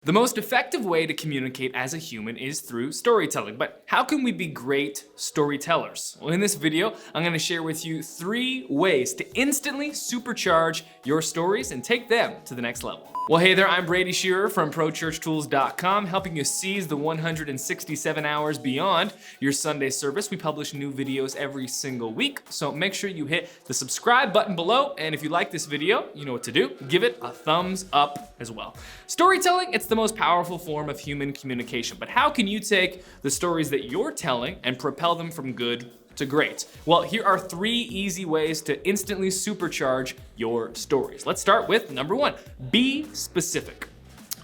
The most effective way to communicate as a human is through storytelling, but how can we be great storytellers? Well, in this video, I'm going to share with you 3 ways to instantly supercharge your stories and take them to the next level. Well, hey there, I'm Brady Shearer from ProChurchTools.com, helping you seize the 167 hours beyond your Sunday service. We publish new videos every single week, so make sure you hit the subscribe button below, and if you like this video, you know what to do. Give it a thumbs up as well. Storytelling, it's the most powerful form of human communication, but how can you take the stories that you're telling and propel them from good to great? Well, here are 3 easy ways to instantly supercharge your stories. Let's start with number 1, be specific.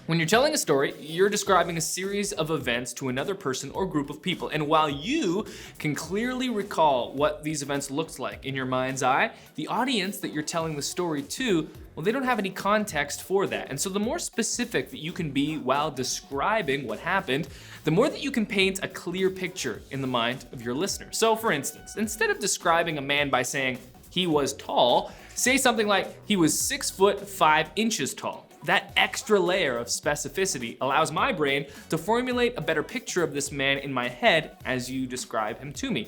When you're telling a story, you're describing a series of events to another person or group of people. And while you can clearly recall what these events looked like in your mind's eye, the audience that you're telling the story to, well, they don't have any context for that. And so the more specific that you can be while describing what happened, the more that you can paint a clear picture in the mind of your listener. So for instance, instead of describing a man by saying he was tall, say something like he was 6 foot 5 inches tall. That extra layer of specificity allows my brain to formulate a better picture of this man in my head as you describe him to me.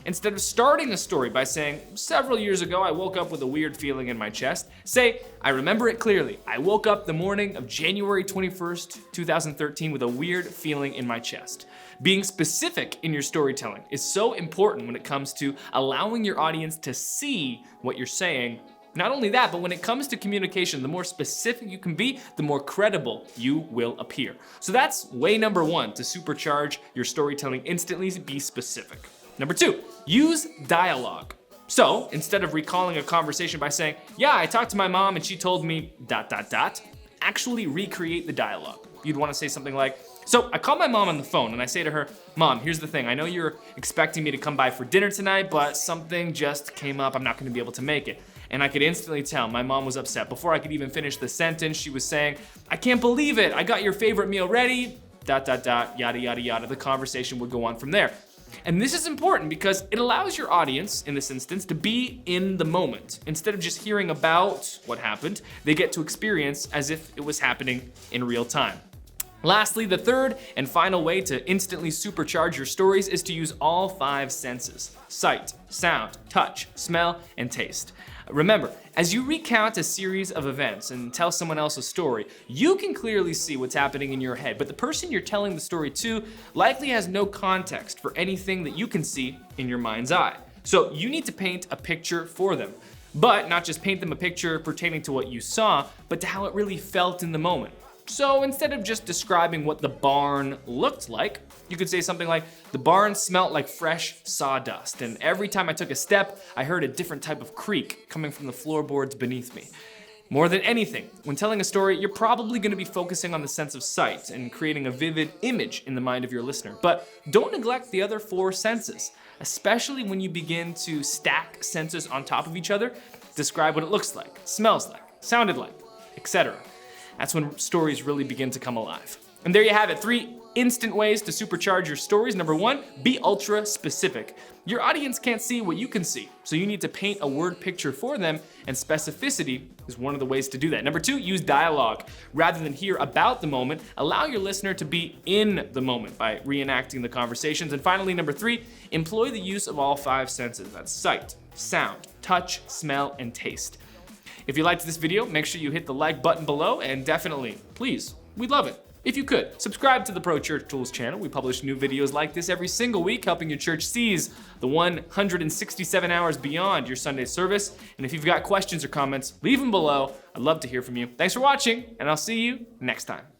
Instead of starting a story by saying, several years ago I woke up with a weird feeling in my chest, say, I remember it clearly. I woke up the morning of January 21st, 2013 with a weird feeling in my chest. Being specific in your storytelling is so important when it comes to allowing your audience to see what you're saying. Not only that, but when it comes to communication, the more specific you can be, the more credible you will appear. So that's way number 1 to supercharge your storytelling instantly, be specific. Number 2, use dialogue. So instead of recalling a conversation by saying, yeah, I talked to my mom and she told me ... actually recreate the dialogue. You'd want to say something like, so I called my mom on the phone and I say to her, Mom, here's the thing. I know you're expecting me to come by for dinner tonight, but something just came up. I'm not going to be able to make it. And I could instantly tell my mom was upset. Before I could even finish the sentence, she was saying, I can't believe it. I got your favorite meal ready, ... yada, yada, yada. The conversation would go on from there. And this is important because it allows your audience, in this instance, to be in the moment. Instead of just hearing about what happened, they get to experience as if it was happening in real time. Lastly, the third and final way to instantly supercharge your stories is to use all 5 senses: sight, sound, touch, smell, and taste. Remember, as you recount a series of events and tell someone else a story, you can clearly see what's happening in your head, but the person you're telling the story to likely has no context for anything that you can see in your mind's eye. So you need to paint a picture for them, but not just paint them a picture pertaining to what you saw, but to how it really felt in the moment. So instead of just describing what the barn looked like, you could say something like, the barn smelt like fresh sawdust, and every time I took a step, I heard a different type of creak coming from the floorboards beneath me. More than anything, when telling a story, you're probably going to be focusing on the sense of sight and creating a vivid image in the mind of your listener. But don't neglect the other 4 senses, especially when you begin to stack senses on top of each other. Describe what it looks like, smells like, sounded like, etc. That's when stories really begin to come alive. And there you have it, 3 instant ways to supercharge your stories. Number 1, be ultra specific. Your audience can't see what you can see, so you need to paint a word picture for them, and specificity is one of the ways to do that. Number 2, use dialogue. Rather than hear about the moment, allow your listener to be in the moment by reenacting the conversations. And finally, number 3, employ the use of all 5 senses. That's sight, sound, touch, smell, and taste. If you liked this video, make sure you hit the like button below, and definitely, please, we'd love it if you could subscribe to the Pro Church Tools channel. We publish new videos like this every single week, helping your church seize the 167 hours beyond your Sunday service. And if you've got questions or comments, leave them below. I'd love to hear from you. Thanks for watching, and I'll see you next time.